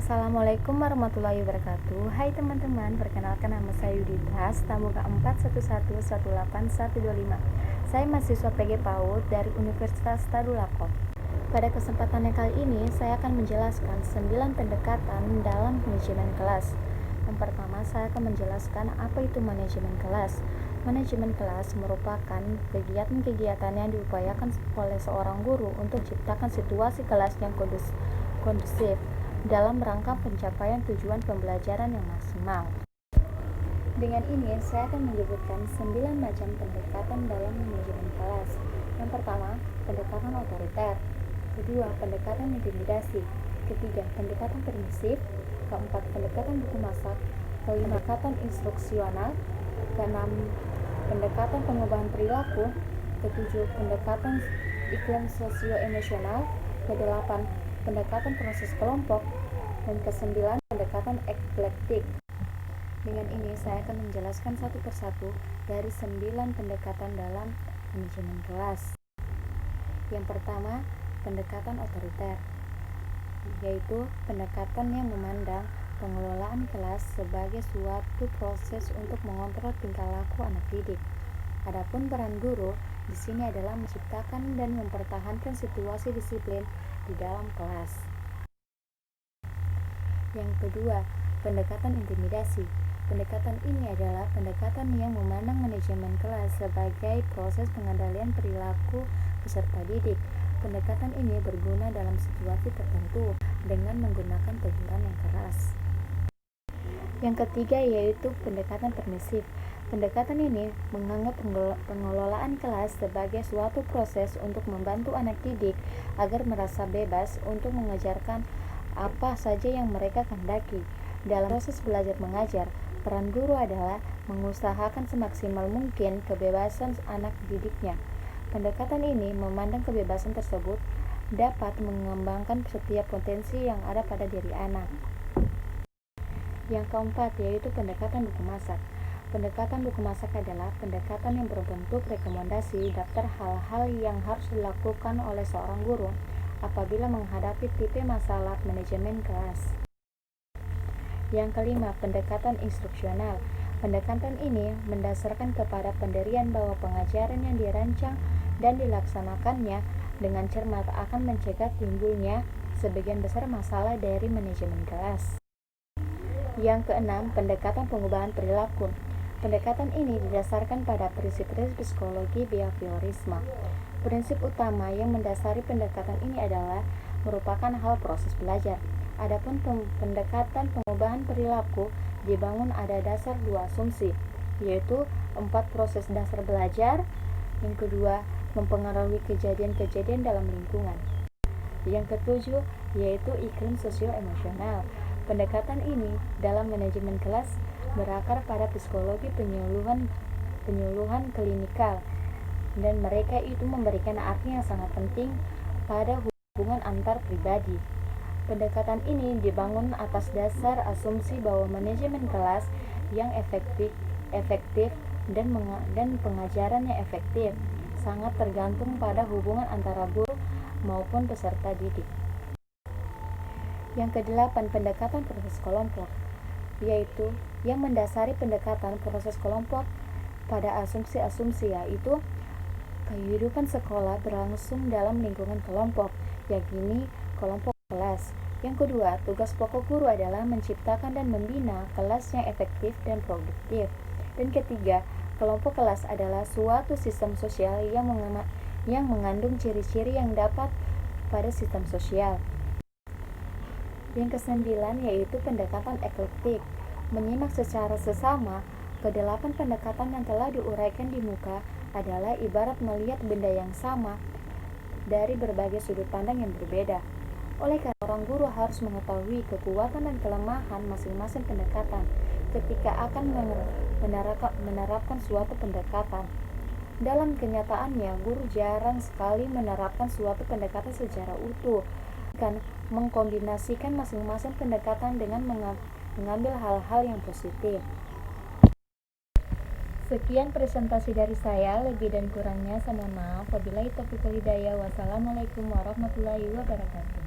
Assalamualaikum warahmatullahi wabarakatuh. Hai teman-teman, perkenalkan nama saya Yudita, Tamuka 411181125. Saya mahasiswa PG PAUD dari Universitas Tadulako. Pada kesempatan yang kali ini, saya akan menjelaskan 9 pendekatan dalam manajemen kelas. Yang pertama, saya akan menjelaskan apa itu manajemen kelas. Manajemen kelas merupakan kegiatan-kegiatan yang diupayakan oleh seorang guru untuk menciptakan situasi kelas yang kondusif dalam rangka pencapaian tujuan pembelajaran yang maksimal. Dengan ini, saya akan menyebutkan 9 macam pendekatan dalam manajemen kelas. Yang pertama, pendekatan otoriter. Kedua, pendekatan intimidasi. Ketiga, pendekatan permisif. Keempat, pendekatan buku masak. Kelima, pendekatan instruksional. Keenam, pendekatan pengubahan perilaku. Ketujuh, pendekatan iklim sosio-emosional. Kedelapan, pendekatan proses kelompok. Dan kesembilan, pendekatan eklektik. Dengan ini saya akan menjelaskan satu persatu dari 9 pendekatan dalam manajemen kelas. Yang pertama, pendekatan otoriter, yaitu pendekatan yang memandang pengelolaan kelas sebagai suatu proses untuk mengontrol tingkah laku anak didik. Adapun peran guru di sini adalah menciptakan dan mempertahankan situasi disiplin di dalam kelas. Yang kedua, pendekatan intimidasi. Pendekatan ini adalah pendekatan yang memandang manajemen kelas sebagai proses pengendalian perilaku peserta didik. Pendekatan ini berguna dalam situasi tertentu dengan menggunakan teguran yang keras. Yang ketiga yaitu pendekatan permisif. Pendekatan ini menganggap pengelolaan kelas sebagai suatu proses untuk membantu anak didik agar merasa bebas untuk mengajarkan apa saja yang mereka kehendaki. Dalam proses belajar mengajar, peran guru adalah mengusahakan semaksimal mungkin kebebasan anak didiknya. Pendekatan ini memandang kebebasan tersebut dapat mengembangkan setiap potensi yang ada pada diri anak. Yang keempat yaitu pendekatan buku masak. Pendekatan buku masak adalah pendekatan yang berbentuk rekomendasi daftar hal-hal yang harus dilakukan oleh seorang guru apabila menghadapi tipe masalah manajemen kelas. Yang kelima, pendekatan instruksional. Pendekatan ini mendasarkan kepada pendirian bahwa pengajaran yang dirancang dan dilaksanakannya dengan cermat akan mencegah timbulnya sebagian besar masalah dari manajemen kelas. Yang keenam, pendekatan pengubahan perilaku. Pendekatan ini didasarkan pada prinsip-prinsip psikologi behaviorisme. Prinsip utama yang mendasari pendekatan ini adalah merupakan hal proses belajar. Adapun pendekatan pengubahan perilaku dibangun ada dasar 2 asumsi, yaitu 4 proses dasar belajar. Yang kedua, mempengaruhi kejadian-kejadian dalam lingkungan. Yang ketujuh, yaitu iklim sosio-emosional. Pendekatan ini dalam manajemen kelas berakar pada psikologi penyuluhan klinikal, dan mereka itu memberikan arti yang sangat penting pada hubungan antar pribadi. Pendekatan ini dibangun atas dasar asumsi bahwa manajemen kelas yang efektif dan pengajaran yang efektif sangat tergantung pada hubungan antara guru maupun peserta didik. Yang kedelapan, pendekatan proses kelompok, yaitu yang mendasari pendekatan proses kelompok pada asumsi-asumsi, yaitu kehidupan sekolah berlangsung dalam lingkungan kelompok, yakni kelompok kelas. Yang kedua, tugas pokok guru adalah menciptakan dan membina kelas yang efektif dan produktif. Dan ketiga, kelompok kelas adalah suatu sistem sosial yang mengandung ciri-ciri yang dapat pada sistem sosial. Yang kesembilan yaitu pendekatan eklektik. Menyimak secara sesama kedelapan pendekatan yang telah diuraikan di muka adalah ibarat melihat benda yang sama dari berbagai sudut pandang yang berbeda. Oleh karena orang guru harus mengetahui kekuatan dan kelemahan masing-masing pendekatan ketika akan menerapkan suatu pendekatan. Dalam kenyataannya, guru jarang sekali menerapkan suatu pendekatan secara utuh, kan mengkombinasikan masing-masing pendekatan dengan mengambil hal-hal yang positif. Sekian presentasi dari saya, lebih dan kurangnya saya mohon maaf. Wabillahi taufiq wal hidayah. Wassalamualaikum warahmatullahi wabarakatuh.